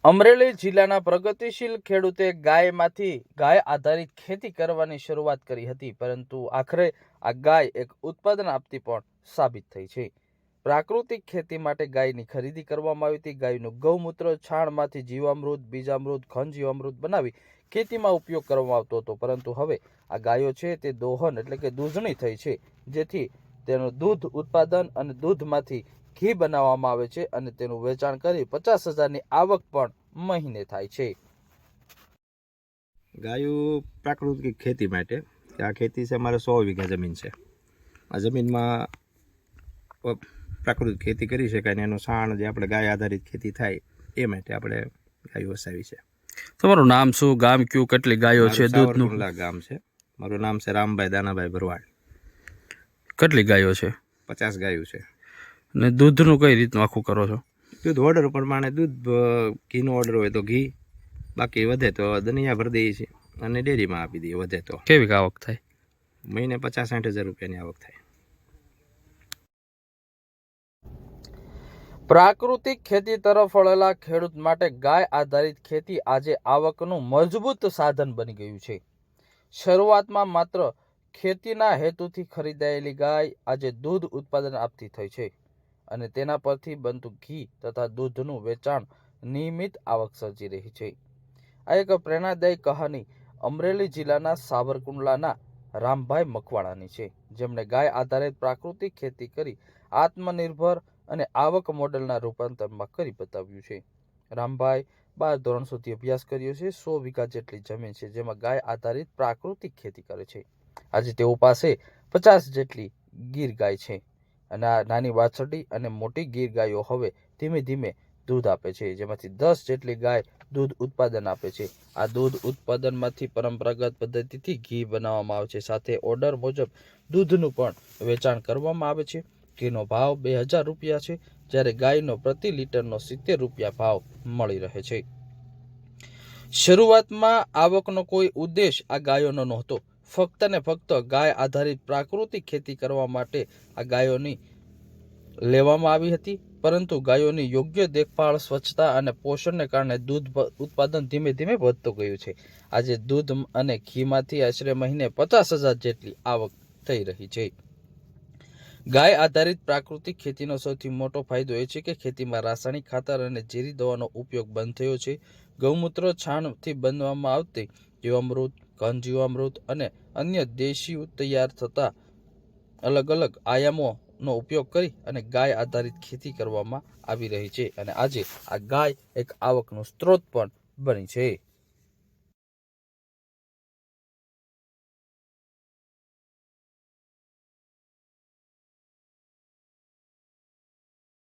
અમરેલી જિલ્લાના પ્રગતિશીલ ખેડૂતે ગાય આધારિત ખેતી કરવાની શરૂઆત કરી હતી, પરંતુ આખરે આ ગાય એક ઉત્પાદન આપતી પણ સાબિત થઈ છે. પ્રાકૃતિક ખેતી માટે ગાયની ખરીદી કરવામાં આવી હતી. ગાયનું ગૌમૂત્ર છાણમાંથી જીવામૃત, બીજામૃત, ઘન જીવામૃત બનાવી ખેતીમાં ઉપયોગ કરવામાં આવતો હતો, પરંતુ હવે આ ગાયો છે તે દોહન એટલે કે દૂધણી થઈ છે, જેથી તેનું દૂધ ઉત્પાદન અને દૂધમાંથી ઘી બનાવવામાં આવે છે અને તેનું વેચાણ કરી 50,000ની આવક પણ મહિને થાય છે. ગાયું પ્રાકૃતિક ખેતી માટે આ ખેતી છે, અમારે 100 વીઘા જમીન છે. આ જમીનમાં પ્રાકૃતિક ખેતી કરી શકાય ને એનું છાણ જે આપણે ગાય આધારિત ખેતી થાય એ માટે આપણે ગાયો વસાવી છે. તમારું નામ શું, ગામ કયું, કેટલી ગાયો છે? દૂધનું ગામ છે. મારું નામ છે રામભાઈ દાનાભાઈ ભરવાડ. કેટલી ગાયો છે? 50 ગાયો છે. ને દૂધનું કઈ રીતનું આખું કરો છો? દૂધ ઓર્ડર પ્રમાણે દૂધ, ઘીનો ઓર્ડર હોય તો ઘી, બાકી વધે તો દનિયા ભરી દઈએ છીએ અને ડેરીમાં આપી દઈએ. વધે તો કેવી આવક થાય? મહિને 50-60 હજાર રૂપિયાની આવક થાય. પ્રાકૃતિક ખેતી તરફ વળેલા ખેડૂત માટે ગાય આધારિત ખેતી આજે આવકનું મજબૂત સાધન બની ગયું છે. શરૂઆતમાં માત્ર ખેતીના હેતુથી ખરીદાયેલી ગાય આજે દૂધ ઉત્પાદન આપતી થઈ છે અને તેના પરથી બનતું ઘી તથા દૂધનું વેચાણ નિયમિત આવક સર્જી રહી છે. આ એક પ્રેરણાદાયી કહાની અમરેલી જિલ્લાના સાવરકુંડલાના રામભાઈ મકવાણાની છે, જેમણે ગાય આધારિત પ્રાકૃતિક ખેતી કરી આત્મનિર્ભર અને આવક મોડેલના રૂપાંતરમાં કરી બતાવ્યું છે. રામભાઈ 12 ધોરણ સુધી અભ્યાસ કર્યો છે. 100 વીઘા જેટલી જમીન છે, જેમાં ગાય આધારિત પ્રાકૃતિક ખેતી કરે છે. આજે તેઓ પાસે 50 જેટલી ગીર ગાય છે અને આ નાની વાછરડી અને મોટી ગીર ગાયો હવે ધીમે ધીમે દૂધ આપે છે, જેમાંથી 10 જેટલી ગાય દૂધ ઉત્પાદન આપે છે. આ દૂધ ઉત્પાદનમાંથી પરંપરાગત પદ્ધતિથી ઘી બનાવવામાં આવે છે, સાથે ઓર્ડર મુજબ દૂધનું પણ વેચાણ કરવામાં આવે છે. ઘીનો ભાવ 2000 રૂપિયા છે, જ્યારે ગાયનો પ્રતિ લીટરનો 70 રૂપિયા ભાવ મળી રહે છે. શરૂઆતમાં આવકનો કોઈ ઉદ્દેશ આ ગાયોનો નહોતો. ફક્ત ને ફક્ત ગાય આધારિત પ્રાકૃતિક ખેતી કરવા માટે આ ગાયોની લેવામાં આવી હતી, પરંતુ ગાયોની યોગ્ય દેખભાળ, સ્વચ્છતા અને પોષણને કારણે દૂધ ઉત્પાદન ધીમે ધીમે વધતું ગયું છે. આજે દૂધ અને ઘીમાંથી આશરે મહિને 50,000 જેટલી આવક થઈ રહી છે. ગાય આધારિત પ્રાકૃતિક ખેતીનો સૌથી મોટો ફાયદો એ છે કે ખેતીમાં રાસાયણિક ખાતર અને ઝેરી દવાનો ઉપયોગ બંધ થયો છે. ગૌમૂત્ર છાણથી બનાવવામાં આવતી જીવામૃત, ઘન જીવામૃત અને અન્ય દેશી તૈયાર થતા અલગ અલગ આયામોનો ઉપયોગ કરી અને ગાય આધારિત ખેતી કરવામાં આવી રહી છે અને આજે આ ગાય એક આવકનો સ્ત્રોત પણ બની છે.